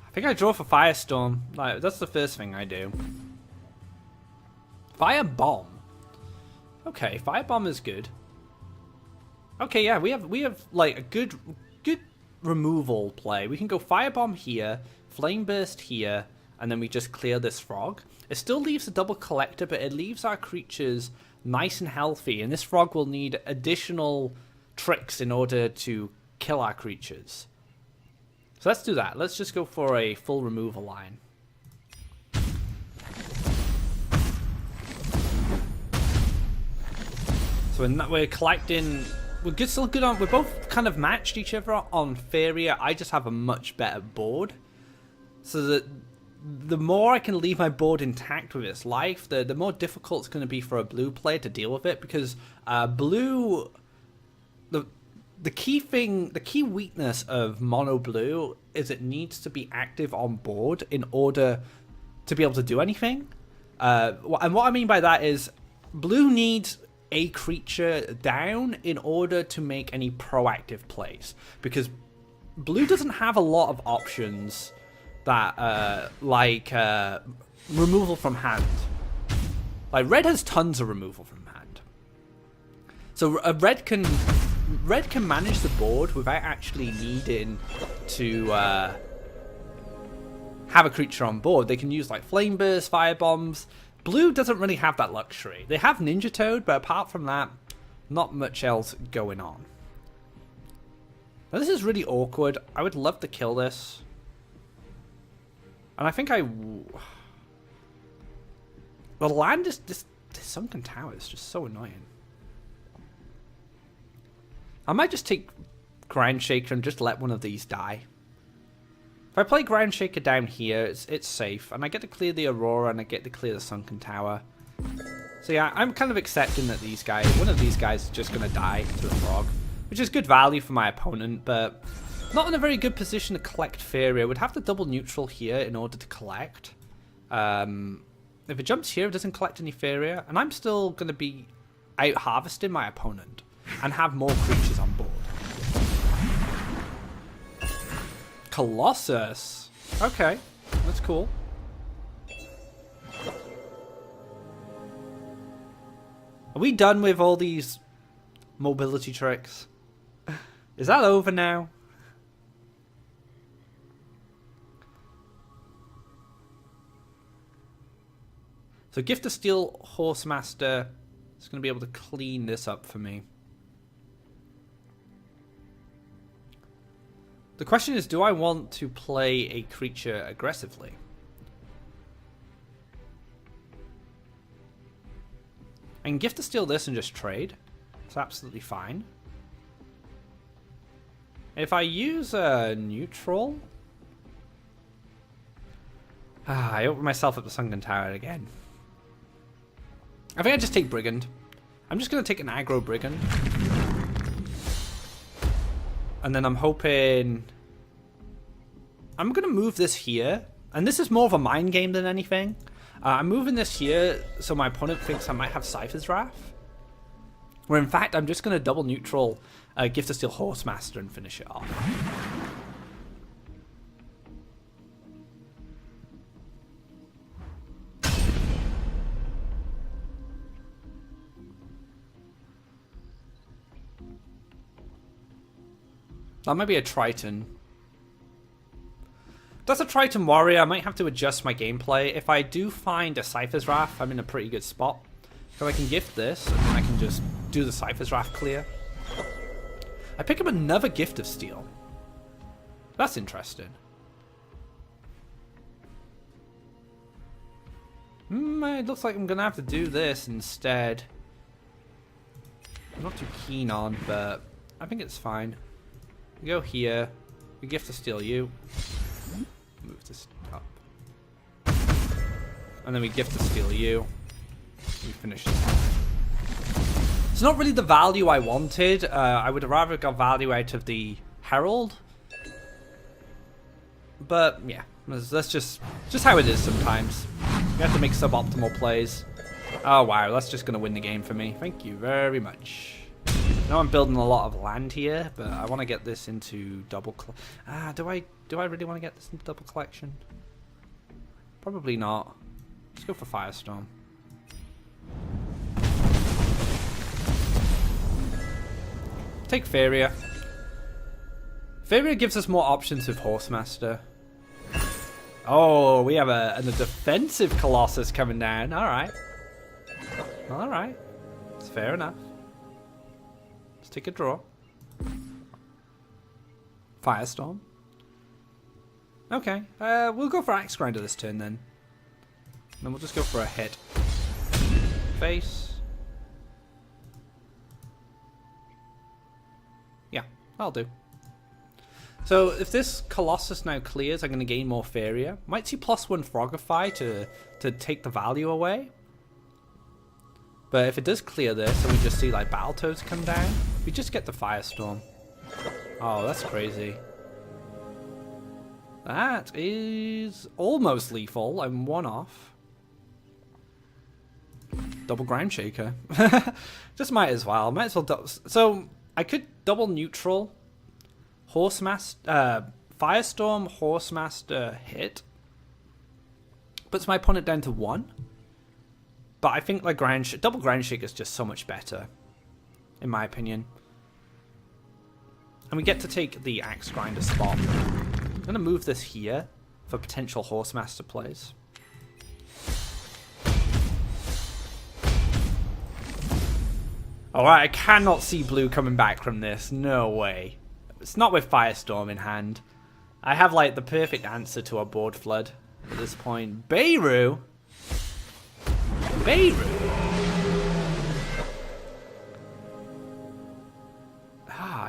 I think I draw for Firestorm. Like, that's the first thing I do. Firebomb. Okay, Firebomb is good. Okay, yeah, we have like a good removal play. We can go Firebomb here, Flame Burst here, and then we just clear this frog. It still leaves a double collector, but it leaves our creatures nice and healthy, and this frog will need additional tricks in order to kill our creatures. So let's do that. Let's just go for a full removal line. So we're collecting. We're still good on. We're both kind of matched each other on Faeria. I just have a much better board, so that the more I can leave my board intact with its life, the more difficult it's going to be for a blue player to deal with it, because blue. The key weakness of mono blue is it needs to be active on board in order to be able to do anything. And what I mean by that is blue needs a creature down in order to make any proactive plays, because blue doesn't have a lot of options that like removal from hand. Like red has tons of removal from hand, so red can manage the board without actually needing to have a creature on board. They can use like Flame Burst, Fire Bombs. Blue doesn't really have that luxury. They have Ninja Toad, but apart from that, not much else going on. Now, this is really awkward. I would love to kill this. And I think the land is... This Sunken Tower is just so annoying. I might just take Ground Shaker and just let one of these die. If I play Ground Shaker down here, it's safe. And I get to clear the Aurora and I get to clear the Sunken Tower. So yeah, I'm kind of accepting that one of these guys is just going to die to the frog. Which is good value for my opponent, but not in a very good position to collect Faeria. Would have to double neutral here in order to collect. If it jumps here, it doesn't collect any Faeria. And I'm still going to be out harvesting my opponent and have more creatures on board. Colossus. Okay, that's cool. Are we done with all these mobility tricks? Is that over now? So So Gift of Steel Horsemaster is going to be able to clean this up for me. The question is, do I want to play a creature aggressively? I can Gift to Steal this and just trade. It's absolutely fine. If I use a neutral... I opened myself up the Sunken Tower again. I think I just take Brigand. I'm just going to take an aggro Brigand. And then I'm hoping... I'm going to move this here. And this is more of a mind game than anything. I'm moving this here so my opponent thinks I might have Cypher's Wrath. Where in fact, I'm just going to double neutral Gift of Steel Horsemaster and finish it off. That might be a Triton. That's a Triton Warrior. I might have to adjust my gameplay. If I do find a Cypher's Wrath, I'm in a pretty good spot. So I can gift this, and then I can just do the Cypher's Wrath clear. I pick up another Gift of Steel. That's interesting. It looks like I'm going to have to do this instead. I'm not too keen on, but I think it's fine. We go here. We Gift to Steal you. Move this up. And then we Gift to Steal you. We finish this off. It's not really the value I wanted. I would have rather got value out of the Herald. But yeah, that's just how it is sometimes. You have to make suboptimal plays. Oh wow, that's just going to win the game for me. Thank you very much. I know I'm building a lot of land here, but I want to get this into double... do I really want to get this into double collection? Probably not. Let's go for Firestorm. Take Faeria. Faeria gives us more options with Horsemaster. Oh, we have a defensive Colossus coming down. Alright. Alright. It's fair enough. Let's take a draw. Firestorm. Okay. We'll go for Axe Grinder this turn then. Then we'll just go for a hit. Face. Yeah, that'll do. So if this Colossus now clears, I'm going to gain more Faeria. Might see +1 Frogify to take the value away. But if it does clear this, and we just see like Battletoads come down, we just get the Firestorm. Oh, that's crazy. That is almost lethal. I'm one off. Double Ground Shaker. Just might as well. Might as well. So I could double neutral. Firestorm, Horsemaster hit. Puts my opponent down to 1. But I think like double Ground Shaker is just so much better, in my opinion. And we get to take the Axe Grinder spot. I'm going to move this here for potential Horsemaster plays. Alright, I cannot see blue coming back from this. No way. It's not with Firestorm in hand. I have like the perfect answer to a board flood at this point. Beirut? I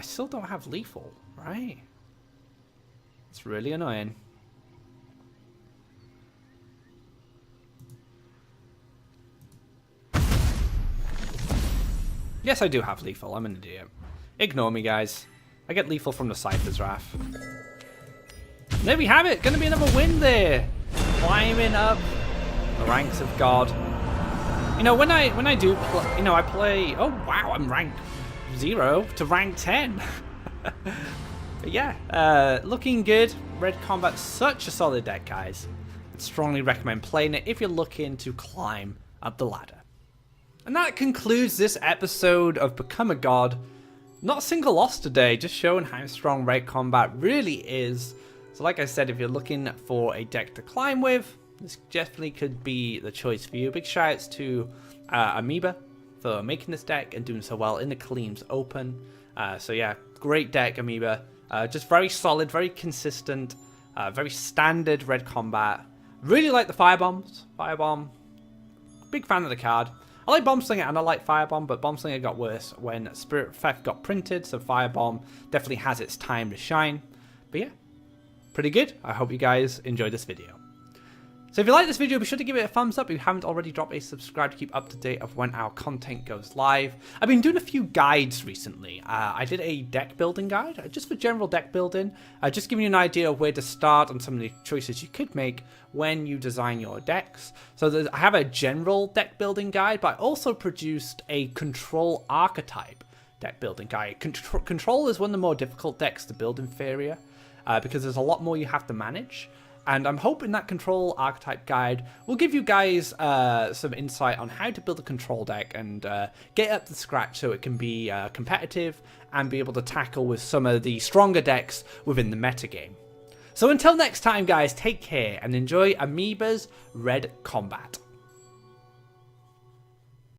still don't have lethal, right? It's really annoying. Yes, I do have lethal. I'm an idiot. Ignore me, guys. I get lethal from the Cypher's Wrath. There we have it. Gonna be another win there. Climbing up the ranks of God. You know, when I do, I play. Oh wow, I'm rank 0 to rank 10. But yeah, looking good. Red Combat, such a solid deck, guys. I'd strongly recommend playing it if you're looking to climb up the ladder. And that concludes this episode of Become a God. Not a single loss today, just showing how strong Red Combat really is. So like I said, if you're looking for a deck to climb with, this definitely could be the choice for you. Big shout outs to Amoeba for making this deck and doing so well in the Kaleem's Open. So yeah, great deck, Amoeba. Just very solid, very consistent, very standard red combat. Really like the Firebombs. Firebomb, big fan of the card. I like Bomb Slinger and I like Firebomb, but Bomb Slinger got worse when Spirit Theft got printed, so Firebomb definitely has its time to shine. But yeah, pretty good. I hope you guys enjoyed this video. So if you like this video, be sure to give it a thumbs up if you haven't already. Drop a subscribe to keep up to date of when our content goes live. I've been doing a few guides recently. I did a deck building guide, just for general deck building, just giving you an idea of where to start and some of the choices you could make when you design your decks. So I have a general deck building guide, but I also produced a control archetype deck building guide. Control is one of the more difficult decks to build in Faeria, because there's a lot more you have to manage. And I'm hoping that control archetype guide will give you guys some insight on how to build a control deck and get up to scratch so it can be competitive and be able to tackle with some of the stronger decks within the metagame. So until next time, guys, take care and enjoy Amoeba's Red Combat.